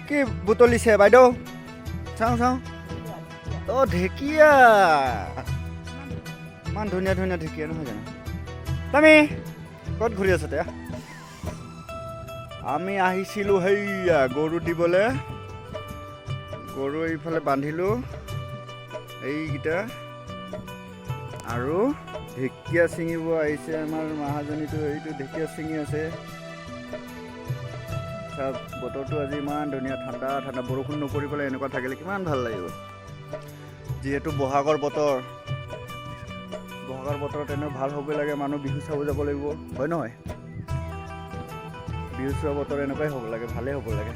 কি বুটলিছে বাইদেউ চাওঁ চাওঁ অ' ঢেকীয়া ইমান ধুনীয়া ধুনীয়া ঢেকীয়া নহয় জানো তুমি ক'ত ঘূৰি আছা এতিয়া আমি আহিছিলোঁ সেইয়া গৰু দিবলৈ গৰু এইফালে বান্ধিলোঁ এইকেইটা আৰু ঢেকীয়া ছিঙিব আহিছে আমাৰ মহাজনীটো এইটো ঢেকীয়া ছিঙি আছে বতৰটো আজি ইমান ধুনীয়া ঠাণ্ডা ঠাণ্ডা বৰষুণ নপৰি পেলাই এনেকুৱা থাকিলে কিমান ভাল লাগিব যিহেতু বহাগৰ বতৰত এনেও ভাল হ'ব লাগে মানুহ বিহু চাব যাব লাগিব হয় নহয় বিহু চোৱা বতৰ এনেকুৱাই হ'ব লাগে ভালেই হ'ব লাগে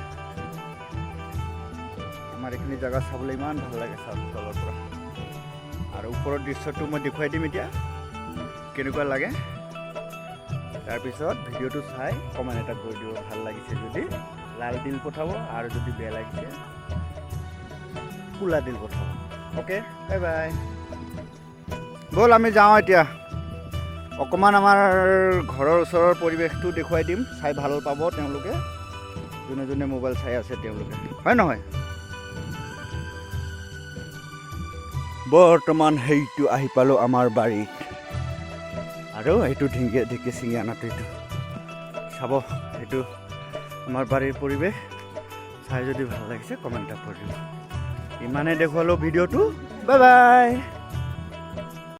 আমাৰ এইখিনি জেগা চাবলৈ ইমান ভাল লাগে তলৰ পৰা আৰু ওপৰৰ দৃশ্যটো মই দেখুৱাই দিম এতিয়া কেনেকুৱা লাগে তাৰপিছত ভিডিঅ'টো চাই কমেণ্ট এটা কৰি দিব ভাল লাগিছে যদি লাল দিল পঠাব আৰু যদি বেয়া লাগিছে কোলা দিল পঠাব অ'কে বাই বাই ব'ল আমি যাওঁ এতিয়া অকণমান আমাৰ ঘৰৰ ওচৰৰ পৰিৱেশটো দেখুৱাই দিম চাই ভাল পাব তেওঁলোকে যোনে যোনে মোবাইল চাই আছে তেওঁলোকে হয় নহয় বৰ্তমান সেইটো আহি পালোঁ আমাৰ বাৰীত আৰু এইটো ঢেকীয়া ছিঙি অনাটো এইটো চাব এইটো আমাৰ বাৰীৰ পৰিৱেশ চাই যদি ভাল লাগিছে কমেণ্ট এটা কৰি দিব ইমানে দেখুৱালোঁ ভিডিঅ'টো বাই বাই